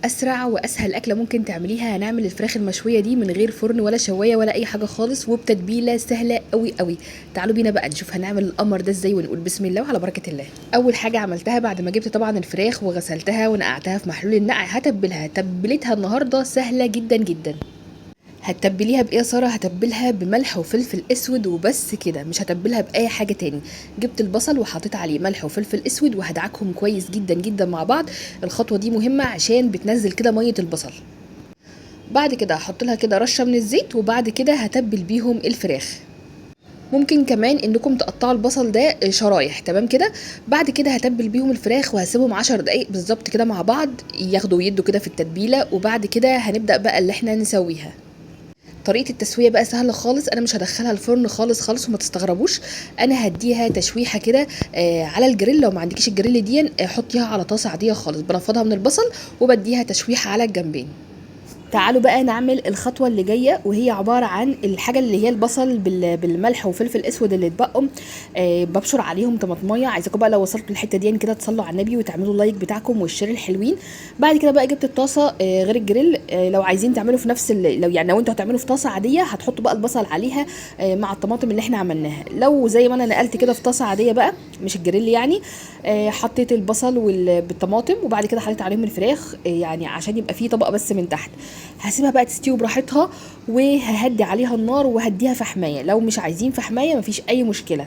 اسرع واسهل اكله ممكن تعمليها. هنعمل الفراخ المشويه دي من غير فرن ولا شوايه ولا اي حاجه خالص، وبتتبيله سهله قوي قوي. تعالوا بينا بقى نشوف هنعمل القمر ده ازاي، ونقول بسم الله وعلى بركه الله. اول حاجه عملتها بعد ما جبت طبعا الفراخ وغسلتها ونقعتها في محلول النقع، هتبلها. تبلتها النهارده سهله جدا جدا. هتتبليها بايه يا ساره؟ هتبلها بملح وفلفل اسود وبس كده، مش هتبلها باي حاجه تاني. جبت البصل وحطيت عليه ملح وفلفل اسود وهدعكهم كويس جدا جدا مع بعض. الخطوه دي مهمه عشان بتنزل كده ميه البصل. بعد كده هحط لها كده رشه من الزيت، وبعد كده هتبل بيهم الفراخ. ممكن كمان انكم تقطعوا البصل ده شرايح، تمام كده. بعد كده هتبل بيهم الفراخ وهسيبهم 10 دقايق بالظبط كده مع بعض، ياخدوا ويدوا كده في التتبيله. وبعد كده هنبدا بقى اللي احنا نسويها. طريقه التسويه بقى سهله خالص، انا مش هدخلها الفرن خالص خالص وما تستغربوش. انا هديها تشويحه كده على الجريل. لو ما عندكيش الجريل دي حطيها على طاسه عاديه خالص، بنفضها من البصل وبديها تشويحه على الجنبين. تعالوا بقى نعمل الخطوه اللي جايه، وهي عباره عن الحاجه اللي هي البصل بالملح وفلفل اسود اللي اتبقوا. ببشر عليهم طماطميه. عايزاكم بقى لو وصلتوا الحته دي كده تصلوا على النبي وتعملوا اللايك بتاعكم والشير الحلوين. بعد كده بقى جبت الطاسه غير الجريل. لو عايزين تعملوا في نفس لو انتوا هتعملوا في طاسه عاديه هتحطوا بقى البصل عليها مع الطماطم اللي احنا عملناها. لو زي ما انا نقلت كده في طاسه عاديه بقى مش الجريل يعني، حطيت البصل بالطماطم وبعد كده حطيت عليهم الفراخ يعني عشان يبقى فيه طبقه بس من تحت. هسيبها بقى تستوي براحتها، وههدي عليها النار وهديها فحمايه. لو مش عايزين فحمايه مفيش اي مشكله.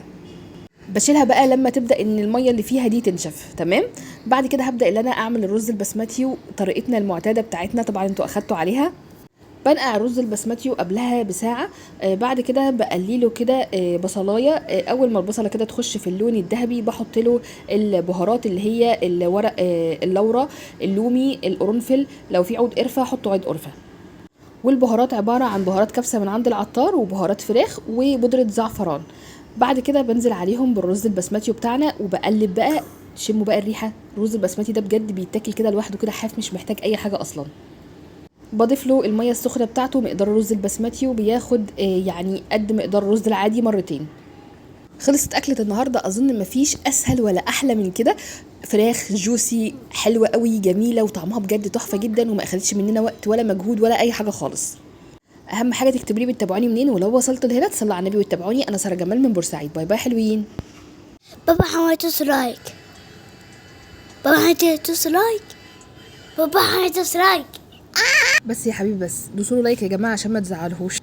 بشيلها بقى لما تبدا ان الميه اللي فيها دي تنشف، تمام. بعد كده هبدا ان انا اعمل الرز البسمتي طريقتنا المعتاده بتاعتنا، طبعا انتوا اخدتوا عليها. بنقع الرز البسمتي قبلها بساعه. بعد كده بقليله كده بصلايه. اول ما البصله كده تخش في اللون الذهبي بحط له البهارات اللي هي الورق اللورا، اللومي، القرنفل. لو في عود قرفه حطوا عود قرفه. والبهارات عباره عن بهارات كبسه من عند العطار، وبهارات فراخ، وبودره زعفران. بعد كده بنزل عليهم بالرز البسمتي بتاعنا وبقلب بقى. شموا بقى الريحه، الرز البسمتي ده بجد بيتاكل كده لوحده كده حاف، مش محتاج اي حاجه اصلا. بضيف له الميه السخنه بتاعته مقدار الرز البسمتي، وبياخد يعني قد مقدار الرز العادي مرتين. خلصت اكله النهارده. اظن مفيش اسهل ولا احلى من كده. فراخ جوسي حلوه قوي جميله وطعمها بجد تحفه جدا، وما اخدتش مننا وقت ولا مجهود ولا اي حاجه خالص. اهم حاجه تكتبوا لي بتتابعوني منين، ولو وصلتوا لهنا تصلوا على النبي وتتابعوني. انا ساره جمال من بورسعيد. باي باي حلوين. بابا حمايتوس لايك. بابا حمايتوس لايك. بابا حمايتوس لايك. بس يا حبيبي بس دوسوا له لايك يا جماعه عشان ما تزعلهوش.